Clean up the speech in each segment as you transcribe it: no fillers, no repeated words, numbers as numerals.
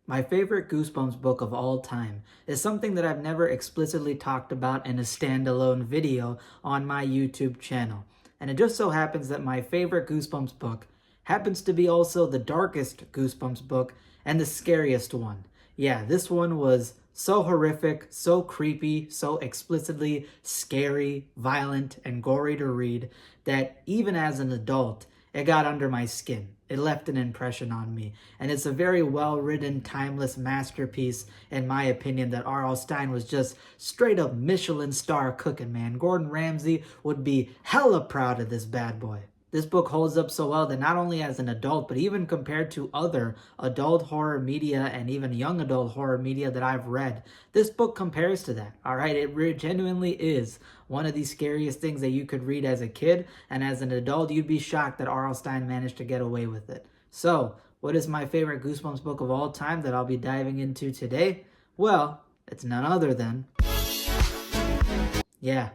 My favorite Goosebumps book of all time is something that I've never explicitly talked about in a standalone video on my YouTube channel. And it just so happens that my favorite Goosebumps book happens to be also the darkest Goosebumps book and the scariest one. Yeah, this one was so horrific, so creepy, so explicitly scary, violent, and gory to read that even as an adult, it got under my skin. It left an impression on me. And it's a very well-written, timeless masterpiece, in my opinion, that R.L. Stine was just straight up Michelin star cooking, man. Gordon Ramsay would be hella proud of this bad boy. This book holds up so well that not only as an adult, but even compared to other adult horror media and even young adult horror media that I've read, this book compares to that, all right? It genuinely is one of the scariest things that you could read as a kid, and as an adult, you'd be shocked that R.L. Stine managed to get away with it. So, what is my favorite Goosebumps book of all time that I'll be diving into today? Well, it's none other than... yeah.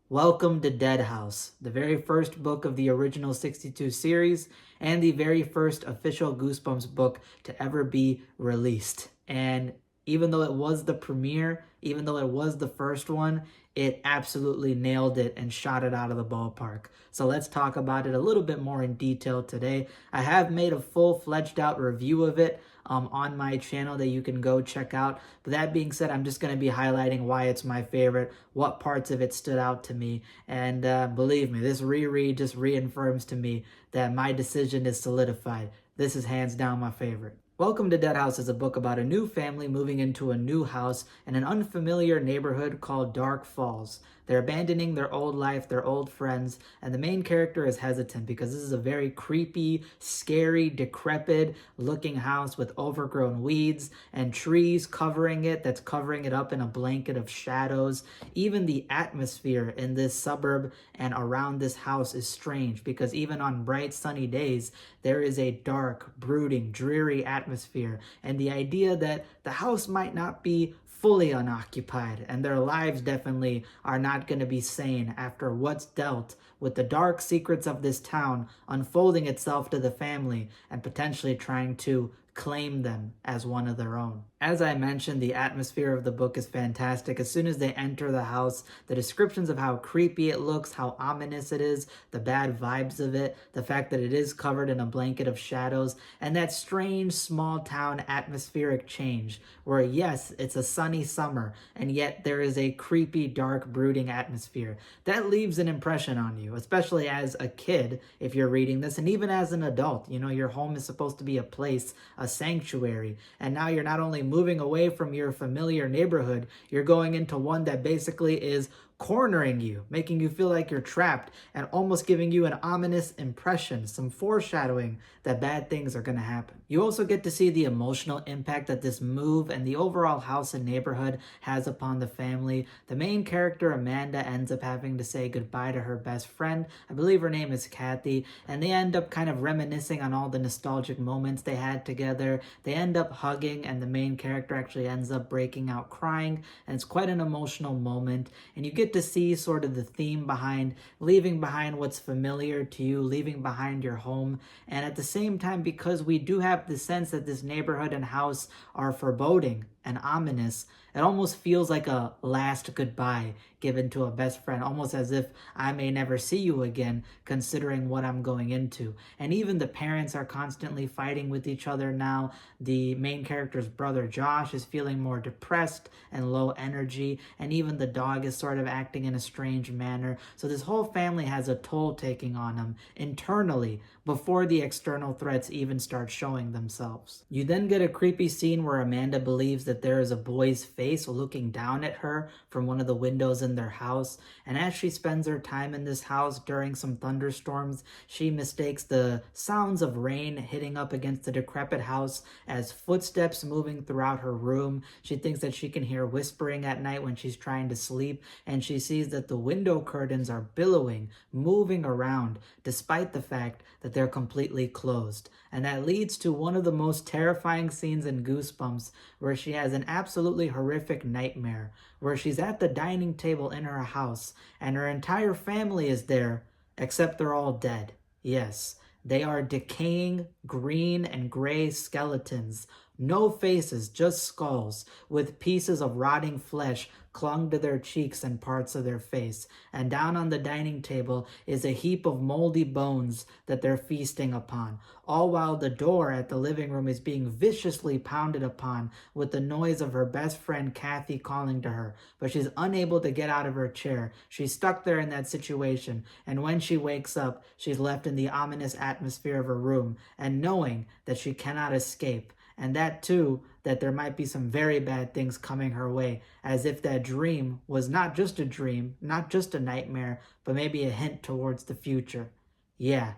Welcome to Dead House, the very first book of the original 62 series and the very first official Goosebumps book to ever be released. And even though it was the premiere, even though it was the first one, it absolutely nailed it and shot it out of the ballpark. So let's talk about it a little bit more in detail today. I have made a full-fledged out review of it on my channel that you can go check out. But that being said, I'm just going to be highlighting why it's my favorite, what parts of it stood out to me. And believe me, this reread just reaffirms to me that my decision is solidified. This is hands down my favorite. Welcome to Dead House is a book about a new family moving into a new house in an unfamiliar neighborhood called Dark Falls. They're abandoning their old life, their old friends, and the main character is hesitant because this is a very creepy, scary, decrepit looking house with overgrown weeds and trees covering it that's covering it up in a blanket of shadows. Even the atmosphere in this suburb and around this house is strange because even on bright sunny days, there is a dark, brooding, dreary atmosphere, and the idea that the house might not be fully unoccupied and their lives definitely are not going to be sane after what's dealt with the dark secrets of this town unfolding itself to the family and potentially trying to claim them as one of their own. As I mentioned, the atmosphere of the book is fantastic. As soon as they enter the house, the descriptions of how creepy it looks, how ominous it is, the bad vibes of it, the fact that it is covered in a blanket of shadows, and that strange small town atmospheric change where yes, it's a sunny summer, and yet there is a creepy, dark, brooding atmosphere. That leaves an impression on you, especially as a kid if you're reading this, and even as an adult. You know, your home is supposed to be a place, a sanctuary, and now you're not only moving away from your familiar neighborhood, you're going into one that basically is cornering you, making you feel like you're trapped and almost giving you an ominous impression, some foreshadowing that bad things are going to happen. You also get to see the emotional impact that this move and the overall house and neighborhood has upon the family. The main character, Amanda, ends up having to say goodbye to her best friend. I believe her name is Kathy, and they end up kind of reminiscing on all the nostalgic moments they had together. They end up hugging, and the main character actually ends up breaking out crying, and it's quite an emotional moment. And you get to see sort of the theme behind leaving behind what's familiar to you, leaving behind your home. And at the same time, because we do have the sense that this neighborhood and house are foreboding and ominous, it almost feels like a last goodbye given to a best friend, almost as if I may never see you again, considering what I'm going into. And even the parents are constantly fighting with each other now. The main character's brother, Josh, is feeling more depressed and low energy, and even the dog is sort of acting in a strange manner. So this whole family has a toll taking on them internally before the external threats even start showing themselves. You then get a creepy scene where Amanda believes that there is a boy's face looking down at her from one of the windows in their house, and as she spends her time in this house during some thunderstorms, she mistakes the sounds of rain hitting up against the decrepit house as footsteps moving throughout her room. She thinks that she can hear whispering at night when she's trying to sleep, and she sees that the window curtains are billowing, moving around, despite the fact that they're completely closed. And that leads to one of the most terrifying scenes in Goosebumps, where she has an absolutely horrific nightmare, where she's at the dining table in her house, and her entire family is there, except they're all dead. Yes, they are decaying green and gray skeletons No faces, just skulls, with pieces of rotting flesh clung to their cheeks and parts of their face. And down on the dining table is a heap of moldy bones that they're feasting upon, all while the door at the living room is being viciously pounded upon with the noise of her best friend Kathy calling to her. But she's unable to get out of her chair. She's stuck there in that situation, and when she wakes up, she's left in the ominous atmosphere of her room, and knowing that she cannot escape. And that too, that there might be some very bad things coming her way, as if that dream was not just a dream, not just a nightmare, but maybe a hint towards the future. Yeah,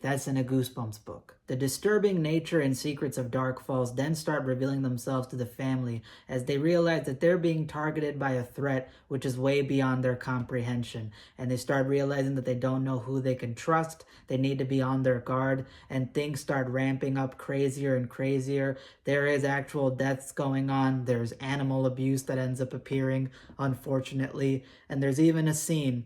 that's in a Goosebumps book. The disturbing nature and secrets of Dark Falls then start revealing themselves to the family as they realize that they're being targeted by a threat which is way beyond their comprehension. And they start realizing that they don't know who they can trust, they need to be on their guard, and things start ramping up crazier and crazier. There is actual deaths going on, there's animal abuse that ends up appearing, unfortunately, and there's even a scene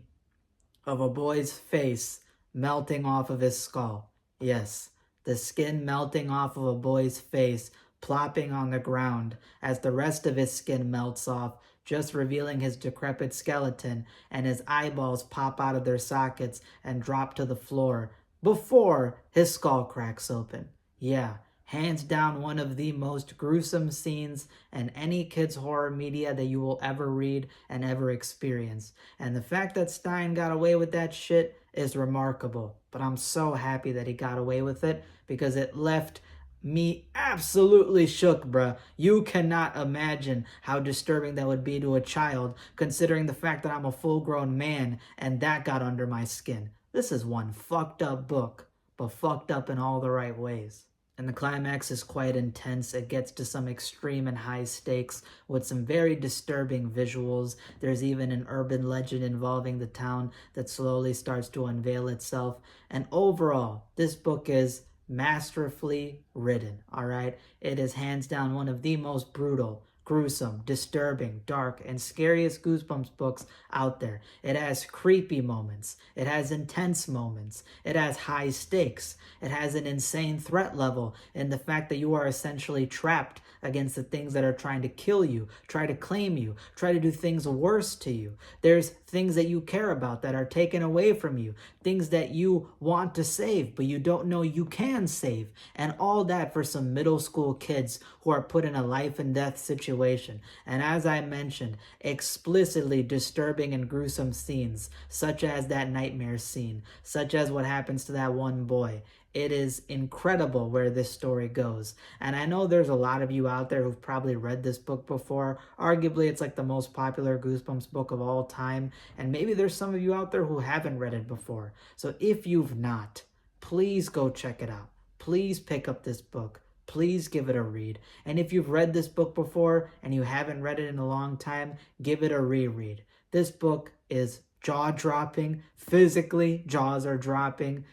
of a boy's face melting off of his skull. Yes, the skin melting off of a boy's face, plopping on the ground as the rest of his skin melts off, just revealing his decrepit skeleton, and his eyeballs pop out of their sockets and drop to the floor before his skull cracks open. Yeah, hands down one of the most gruesome scenes in any kids' horror media that you will ever read and ever experience. And the fact that Stein got away with that shit is remarkable. But I'm so happy that he got away with it, because it left me absolutely shook, bruh. You cannot imagine how disturbing that would be to a child, considering the fact that I'm a full-grown man and that got under my skin. This is one fucked up book, but fucked up in all the right ways. And the climax is quite intense. It gets to some extreme and high stakes with some very disturbing visuals. There's even an urban legend involving the town that slowly starts to unveil itself. And overall, this book is masterfully written, all right? It is hands down one of the most brutal, gruesome, disturbing, dark, and scariest Goosebumps books out there. It has creepy moments. It has intense moments. It has high stakes. It has an insane threat level in the fact that you are essentially trapped against the things that are trying to kill you, try to claim you, try to do things worse to you. There's things that you care about that are taken away from you, things that you want to save, but you don't know you can save. And all that for some middle school kids who are put in a life and death situation. And as I mentioned, explicitly disturbing and gruesome scenes, such as that nightmare scene, such as what happens to that one boy. It is incredible where this story goes. And I know there's a lot of you out there who've probably read this book before. Arguably, it's like the most popular Goosebumps book of all time. And maybe there's some of you out there who haven't read it before. So if you've not, please go check it out. Please pick up this book. Please give it a read. And if you've read this book before and you haven't read it in a long time, give it a reread. This book is jaw-dropping. Physically, jaws are dropping.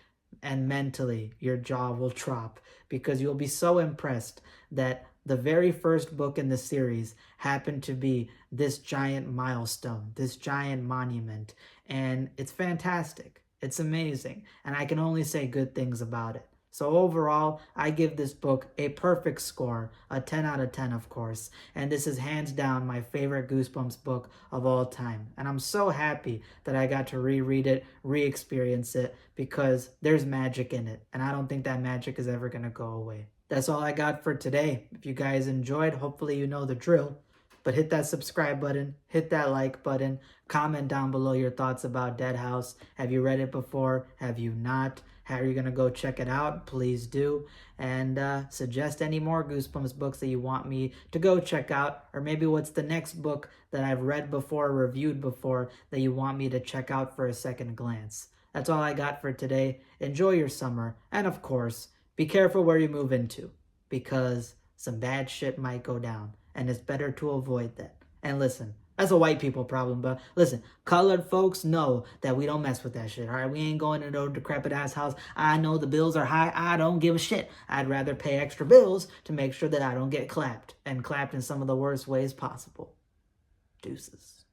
And mentally, your jaw will drop, because you'll be so impressed that the very first book in the series happened to be this giant milestone, this giant monument. And it's fantastic. It's amazing. And I can only say good things about it. So overall, I give this book a perfect score, a 10 out of 10, of course. And this is hands down my favorite Goosebumps book of all time. And I'm so happy that I got to reread it, re-experience it, because there's magic in it. And I don't think that magic is ever going to go away. That's all I got for today. If you guys enjoyed, hopefully you know the drill. But hit that subscribe button, hit that like button, comment down below your thoughts about Dead House. Have you read it before? Have you not? How are you going to go check it out? Please do. And suggest any more Goosebumps books that you want me to go check out. Or maybe what's the next book that I've read before, reviewed before, that you want me to check out for a second glance. That's all I got for today. Enjoy your summer. And of course, be careful where you move into, because some bad shit might go down. And it's better to avoid that. And listen, that's a white people problem, but listen, colored folks know that we don't mess with that shit, all right? We ain't going to no decrepit ass house. I know the bills are high. I don't give a shit. I'd rather pay extra bills to make sure that I don't get clapped, and clapped in some of the worst ways possible. Deuces.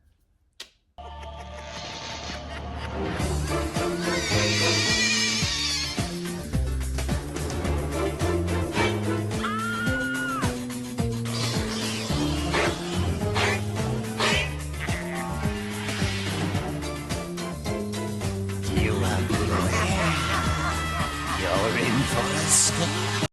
You're in for a scare.